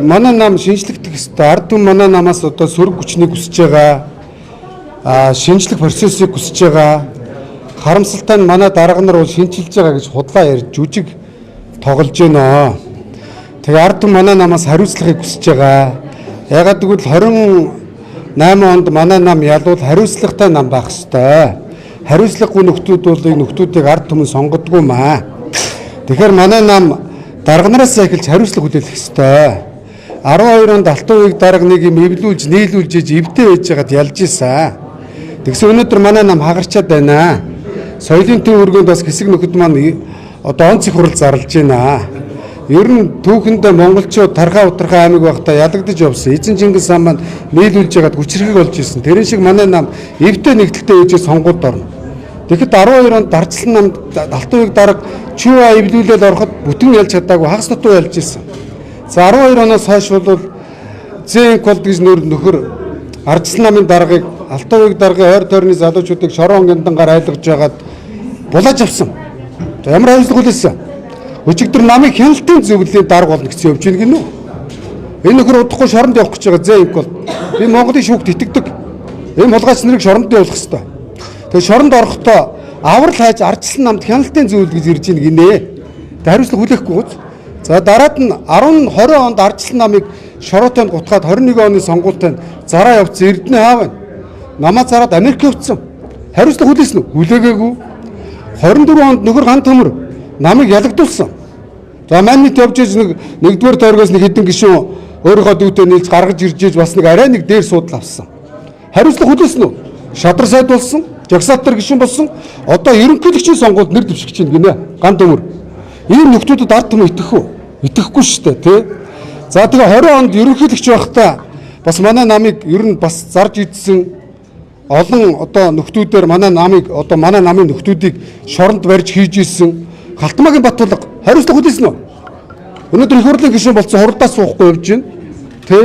Манай нам шинжлэхдэх ёстой. Ард түмэн манай намаас одоо сөрөг хүчнийг хүсэж байгаа. Шинжлэх процессыг хүсэж байгаа. Харамсалтай нь манай дарга нар бол шинжилж байгаа гэж худлаа ярьж жүжиг тоглож байна. Тэгээ ард түмэн манай намаас хариуцлагыг хүсэж байгаа. Ягаад гэвэл 28 онд манай нам ялвал хариуцлагатай нам байх ёстой. Хариуцлагагүй нөхдүүд бол энэ нөхдүүдийг ард түмэн сонгодгүй маа. Тэгэхээр манай нам дарга нараас эхэлж хариуцлага хүлээх ёстой. 12 онд Алтан үеийг дарга нэг юм эвлүүлж, нийлүүлж эвдээ байж байгаад ялж ийсэн. Тэгсэн өнөөдөр манай нам хагарчаад байна. Соёлын төв өргөнд бас хэсэг нөхөд маань одоо онц их хурал зарлж байна. Ер нь түүхэндээ монголчууд тархаа утрахаа аймаг байхдаа ялагдаж явсан. Эзэн Чингис хаан маань нийлүүлж байгаад хүчрхэг болж ийсэн. Тэрэн шиг манай нам эвдээ нэгдэлтэй ээжээ сонгуульд орно. Тэгэхэд 12 онд дарчлан намд Алтан үеийг дарга чиваа эвлүүлээд ороход бүтэн ялж чадаагүй хагас дутуу ялж ийсэн. За 12 оноос хойш бол Зэн код гэж нөхөр Ардчлан намын даргыг Алтан үеийг даргын ойр тойрны залуучуудыг шорон гяндангаар айлгаж байгаад булааж авсан. Ямар хариуцлага хүлээсэн? Өчигдөр намын хяналтын зөвлөлийн дарга болно гэсэн явж байна гинүү. Энэ нөхөр удахгүй шоронд явах гэж байгаа Зэн код. Би Монголын шүүгт итгэдэг. Энэ хулгайч нарыг шоронд явуулах хэрэгтэй. Тэгээ шоронд орохдоо аврал хайж Ардчлан намд хяналтын зөвлөл гэж ирж ийн гинэ. Тэ хариуцлага хүлээхгүй гоц. За дараад нь 20 онд Ардчлан намыг шороотойнд гутгаад 21 оны сонгуультанд зараа явуулсан Эрдэнэ аав байна. Намаа зараад Америк явуулсан. Хариуцлага хүлээсэн үү? Хүлээгээгүй. 24 онд нөхөр ган төмөр намыг ялагдуулсан. За манайд явж иж нэгдүгээр тойргоос нэг хэдэн гишүүн өөрийнхөө дүүтэй нийлж гаргаж ирж иж бас нэг арай нэг дээр суудал авсан. Хариуцлага хүлээсэн үү? Шадар сайд болсон, жагсаатар гишүүн болсон. Одоо ерөнхийлөгчийн сонгуульд нэр дэвшигч юм гинэ. Ган төмөр. Ийм нөхдүүдэд ард түмэн итгэх үү? Итгэхгүй шүү дээ, тий. За тэгээ 20 онд ерөнхийлөгч байхдаа бас манай намыг ер нь бас зарж идсэн олон одоо нөхдүүдээр манай намын нөхдүүдийг шоронд барьж хийж ийсэн Халтмаагийн Баттулга хариуцлага хүлээсэн үү? Өнөөдөр их хурлын гишүүн болсон хурдаас суухгүй явж байна. Тий.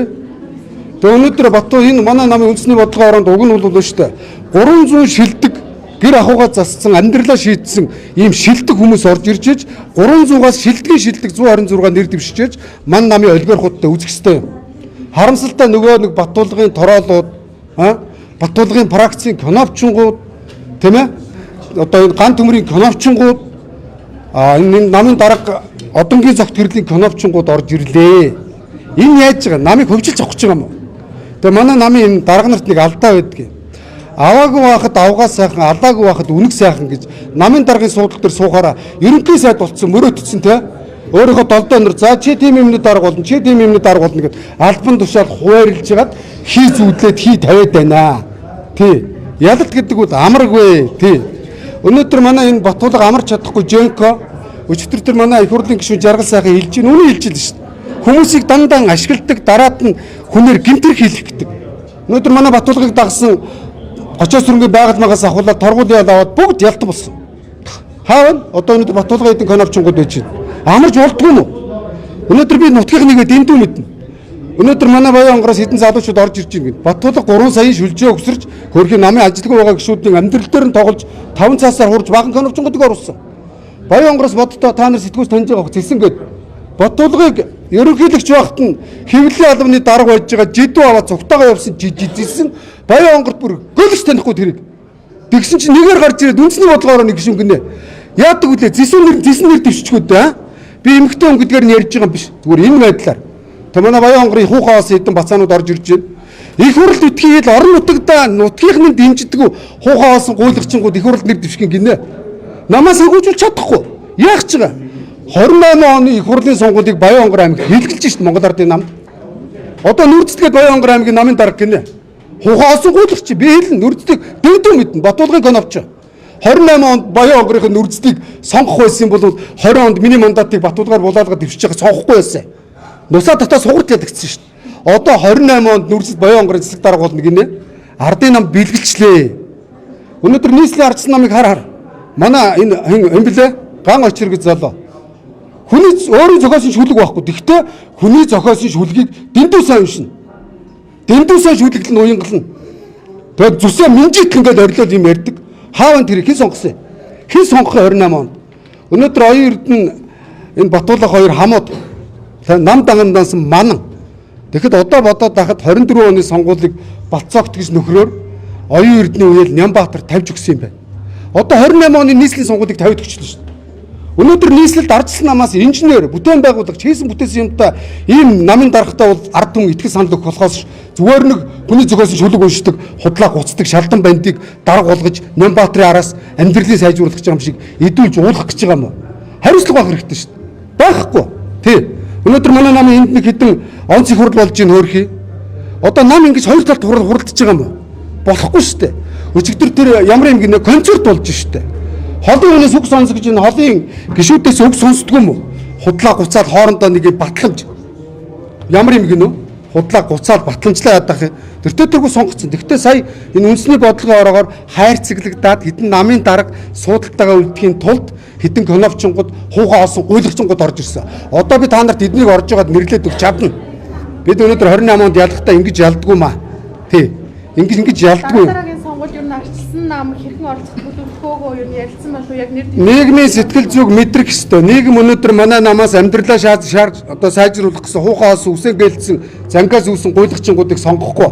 Тэгээ өнөөдөр Баттул энэ манай намын үндэсний бодлогын оронд уг нь бол шүү дээ. 300 шилдэг гэр ахуйгаа зассан амьдралаа шийдсэн ийм шилдэг хүмүүс орж ирж иж 300-аас шилдгийн шилдэг 126 нэр дэвшиж ман намын олигарх хуудтай үзэх ёстой юм. Харамсалтай нөгөө нэг Баттулгын тороолууд, Баттулгын практикийн конопчингууд, тийм ээ? Одоо энэ ган төмрийн конопчингууд, энэ намын дарга одонгийн зөвхт гэрлийн конопчингууд орж ирлээ. Энэ яаж байгаа? Намыг хөвжилж авах гэж байгаа юм уу? Тэгээ манай намын энэ дарга нарт нэг алдаа байдаг. Аваагүй байхад авгаа сайхан, алаагүй байхад үнэг сайхан гэж намын даргын суудлын дээр суухаараа ерөнхий сайд болцсон мөрөөдсөн те. Өөрийнхөө долдоо нар за чи тийм юмны дарга болно, чи тийм юмны дарга болно гэд альбан тушаал хуваарлж хагаад хий зүудлээд хий тавиад байна. Тий. Ялалт гэдэг бол амаргүй. Тий. Өнөөдөр манай энэ Баттулга амарч чадахгүй Женко өчтөр тэр манай их хурлын гишүүн жаргал сайхан хэлж гин үнэ хэлж л шүү дээ. Хүмүүсийг дандаа ашигладаг, дараад нь хүнээр гинтэр хийх гэдэг. Өнөөдөр манай Баттулгыг дагсан Очоос сүрэнгийн байгаль магаас ахуулаад торгуулийн ял аваад бүгд ялтан болсон. Хаана одоо өнөөдөр Баттулгын эдэн конопчингууд байж байна. Амарч болдгүй юм уу? Өнөөдөр би нутгийн нэгэ дэндүү мэднэ. Өнөөдөр манай Баян онгороос хэдэн залуучууд орж ирж байна гэд. Баттулга 3 саяын шүлжээ өгсөрч хөрхийн намын ажилтгүй байгаа гишүүдийн амьдрал дээр нь тоглож 5 цаасаар хурж баган конопчингуудыг оруулсан. Баян онгороос боддоо та нар сэтгүүлч таньж байгаа зэлсэн гэд. Баттулгыг ерөнхийлөгч байхад нь хэвлэлийн албаны дарга байж байгаа жидүү аваад цугтаага явсан жижигсэн Баян онгорт бүр гөлж танихгүй тэрийг. Тэгсэн чинь нэгээр гарч ирээд үндэсний бодлогоор нэг гişүн гинэ. Яадаг үлээ зэсэн нэр дэвшчихгүй дээ. Би эмгтэй хүн гэдгээр нь ярьж байгаа юм биш. Зүгээр энэ байдлаар. Тэ манай Баян онгорын хуухаас хэдэн бацаанууд орж ирж байна. Их хурлд үтгийл орон нутагта нутгийнхны дэмждэг хуухаас гуйлагчингууд их хурлд нэр дэвших гинэ. Намаас хөгжүүлж чадахгүй. Яах ч байгаа. 28 оны их хурлын сонгуулийг Баян онгор аймаг хэлгэлж шít Монгол Ардын намд. Одоо нүрцэтгэд Баян онгор аймгийн намын дарга гинэ. Хуухаас гуйлагч би хэлэн нүрцдэг дэвдүү мэднэ Баттулгын конопч. 28 онд Баян онгорын нүрцдгийг сонгох байсан бол 20 онд миний мандатыг Баттулгаар булаалгаад дэвшиж байгаа сонгохгүй байсан. Нусаа татаа сугарт ядагдсан шít. Одоо 28 онд нүрцэд Баян онгорын цэцэг дарга болно гинэ. Ардын намд бэлгэлчлээ. Өнөөдөр нийслэлийн Ардсан намыг хар. Манай энэ блэ ган очир гэж залуу. Хүний өөрийн зохиосын шүлэг байхгүй. Тэгтээ хүний зохиосын шүлгийг дэндүү сайн уншина. Дэндүү сайн шүлэгл нь уянгална. Тэгээд зүсээ минжит ингээд орилол юм ярьдаг. Хааван тэр хэн сонгосон? Хэн сонгох 28 онд? Өнөөдөр оюун эрдэнэ энэ Баттулга хоёр хамууд нам дагандаас манан Тэгэхэд одоо бодоод байхад 24 оны сонгуулийг Балцоогт гэж нөхрөөр оюун эрдний үеэл Нямбаатар тавьж өгсөн юм байна. Одоо 28 оны нийслэлийн сонгуулийг тавьж өгчлээ шүү дээ. Өнөөдөр нийслэлд ардчилсан намаас инженер, бүтээн байгуулагч хийсэн бүтээсэн юмтай ийм намын дарахтаа бол ард түмэн итгэл санал өгөх болохоос зүгээр нэг хүний зохиосон шүлэг уншдаг, худлаа гуцдаг, шалдан бандыг дарга болгож Нямбаатрын араас амьдралыг сайжруулах гэж байгаа юм шиг идүүлж уулах гэж байгаа юм уу? Хариуцлага байх хэрэгтэй шүү дээ. Байхгүй. Тий. Өнөөдөр манай намын энд нэг хэдэн онцгой хурал болж ийн хөөрхий. Одоо нам ингэж хоёр талд хуралдаж байгаа юм уу? Болохгүй шүү дээ. Өчигдөр тэр ямар юм гинэ концерт болж шүү дээ. Холын хүнээс үг сонсгож энэ холын гişүүдээс үг сонсдгүй юм уу? Худлаа гуцаад хоорондоо нэг батламж. Ямар юм гинэ? Худлаа гуцаад батламжлаа ядах. Тэртээ тэргүй сонгоцсон. Тэгвэл сая энэ үндэсний бодлогын ороогоор хайрцаглагдаад хэдэн намын дарга суудалтайгаа үлдэхийн тулд хэдэн коновчингууд хуухаа олсон гуйлагчингууд орж ирсэн. Одоо би та нарт эднийг орж байгаад мэрлээд өгч чадна. Бид өнөөдөр 28 онд ялгахдаа ингэж ялдггүй маа. Тий. Ингэж ялдггүй. Дараагийн сонгуульд юу нарчилсан нам хэрхэн оролцох төлөвлөгөөгөө юу ярилцсан байх уу яг нэр нийгмийн сэтгэл зүг мэдрэх ёстой. Нийгэм өнөөдөр манай намаас амьдралаа шаарж одоо сайжруулах гэсэн хуухаас үсээ гэлдсэн зангаас үүсэн гуйлагчингуудыг сонгохгүй.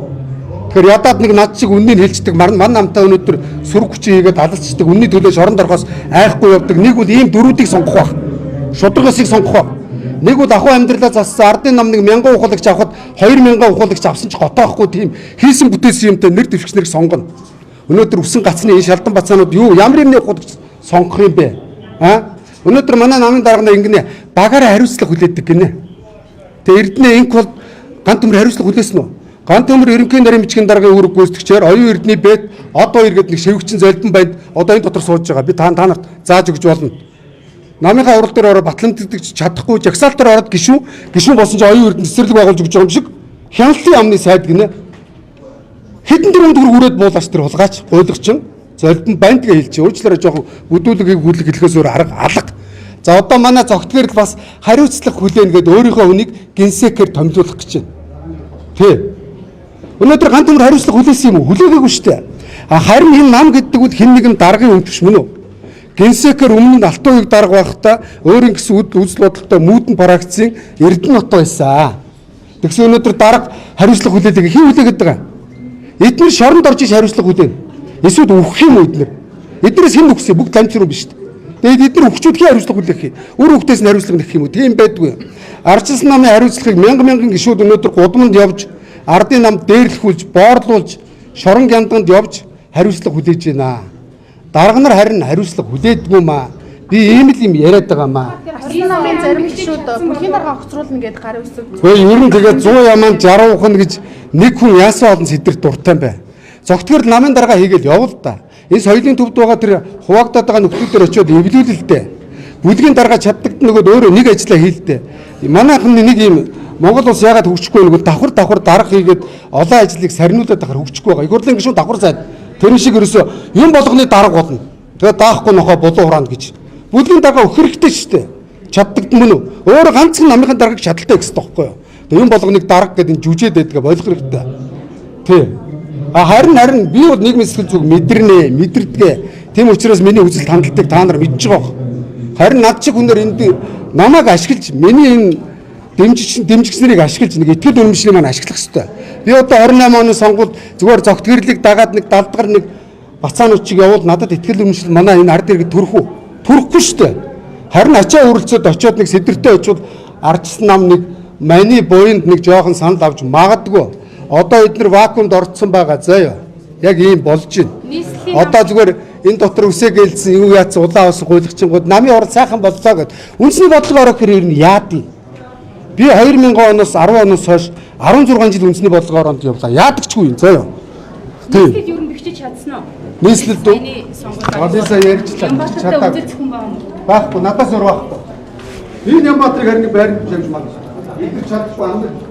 Тэгэхээр ядаад нэг над шиг үннийг хэлцдэг манай намтай өнөөдөр сүр хүчин хийгээд алалцдаг үнний төлөө шоронд орохоос айхгүй явдаг. Нэг бол ийм дөрүүдийг сонгох байх. Шударгасыг сонгох байх. Нэг бол ахуй амьдралаа зассан ардын нам нэг 1000 ухуулагч авахад 2000 ухуулагч авсан ч готоохгүй тийм хийсэн бүтээсэн юмтай нэр дэвшигч нарыг сонгоно. Өнөөдөр үсэн гацны энэ шалдан бацаанууд юу ямар юм нэг ухуулагч сонгох юм бэ? Өнөөдөр манай намын дарга нар ингэнэ багаараа хариуцлага хүлээдэг гинэ. Тэгээ эрдэнэ инк бол ганц төмөр хариуцлага хүлээсэн үү? Ганц төмөр ерөнхий нарийн бичгийн даргын үүрэг гүйцэтгэгчээр оюун эрдний бэд одоо иргэд нэг шивгчин золбин банд одоо энэ дотор сууж байгаа. Би та нарт зааж өгч болно. Намынхаа урал дээр ороо батламжлагч чадахгүй жагсаалтаар ороод гişүүн болсон ч оюун эрдэнэ цэцэрлэг байгуулж өгч байгаа юм шиг хяналтын яамны сайд гинэ. Хэдэн дөрөв төгрөг үрээд буулаач тэр хулгайч гуйлагчин золбин банд гэж хэлж өөрчлөлөө жоохон бүдүүлгийг хүлэг хэлэхээс өөр арга алга. За одоо манай зогтгэрл бас хариуцлага хүлээнэ гэдээ өөрийнхөө үнийг генсекээр томилуулах гэж байна. Тий. Өнөөдөр ганц төмөр хариуцлага хүлээсэн юм уу? Хүлээгээгүй шүү дээ. Харин энэ нам гэдэг үл хэн нэгэн даргын өвдөж мөн үү? Генсекээр өмнө нь алтан уяг дарга байхдаа өөрийн гэсэн үзэл бодолтой мүүдэн парагцын Эрдэнэ нот байсан. Тэгсэн өнөөдөр дарга хариуцлага хүлээлэг хэн хүлээгээд байгаа? Эдгээр шоронд орж иж хариуцлага хүлээнэ. Эсвэл үхэх юм уу эдгээр? Эдгээрээс хэн үхсэн? Бүгд ганцруу биш шүү дээ. Тэгээд эдгээр үхчүүдийн хариуцлага хүлээх юм. Өөр үхтээс нь хариуцлага нэх юм уу? Тийм байдгүй. Ардчилсан намын хариуцлагыг мянган гишүүд өнөөдөр гудамд явж, ардын намд дээрлэхүүлж, боорлуулж, шорон гянданд явж хариуцлага хүлээж байна. Дарга нар харин хариуцлага хүлээдгүй маа. Би ийм л юм яриад байгаа маа. Орчин намын зарим гишүүд бүлгийн дарга огцруулна гэдээ гар үсэг. Гэхдээ ер нь тэгээд 100 ямаанд 60 ухна гэж нэг хүн яасан олон сэдвэр дуртай юм бэ. Зогтгөр намын дарга хийгээл явал да. Энэ соёлын төвд байгаа тэр хуваагдаад байгаа нөхдүүдээр очиод эвлүүлэлтэй. Бүлгийн дарга чаддагт нөгөө өөрөө нэг ажиллаа хийлдэ. Манайхан нэг юм Монгол улс яагаад хөгжихгүй нэг давхар дарга хийгээд олон ажлыг сарниулаад байхаар хөгжихгүй байгаа. Игурлын гишүүн давхар сайд тэр шиг ерөөсөө юм болгоны дарга болно. Тэгээд даахгүй нохоо болоо хураана гэж. Бүлгийн дарга өгөх хэрэгтэй шүү дээ. Чаддаг мөн үү? Өөр ганцхан намынхаа даргаыг чадaltaй гэсэн тоххой юу? Тэгээд юм болгоныг дарга гэдэг энэ жүжээд байдгаа болох хэрэгтэй. Тий. Харин би бол нийгмийн сэтгэл зүг мэдэрдэг. Тийм учраас миний үзэл хандлагыг та нар мэдж байгаа. Харин над шиг хүнээр энд намайг ашиглаж миний энэ дэмжигчнэрийг ашиглаж нэг итгэл үнэмшнийг маань ашиглах хэрэгтэй. Би одоо 28 оны сонгуульд зүгээр зогтгөрлийг дагаад нэг 70 дахь нэг бацаануудчиг явуул надад итгэл үнэмшил манай энэ ард иргэд төрөхгүй шүү дээ. Харин ачаа үрэлцээд очиод нэг сэдвэртэй очиод ардчилсан нам нэг маний буйнд нэг жоохон санал авч магадгүй. Одоо эдгээр вакуумд орцсон байгаа заяа. Яг ийм болж байна. Одоо зүгээр энэ дотор үсээ гэлсэн юу яатсан улаан ус гуйлагчингууд намын урд сайхан боллоо гэд. Үндэсний бодлого орох хэрэг нь яадیں۔ Би 2000 оноос 10 оноос хойш 16 жил үндэсний бодлогоор онд явлаа. Яадагчгүй юм заяа. Нийслэл юу бихчиж чадсан уу? Нийслэлд Одесса ярьжлаа. Чатаа үзэх хүн байна уу? Байхгүй, надаас өөр байхгүй. Би Нямбаатрыг харин байранд явж магадгүй. Эдгээр чадахгүй андаа.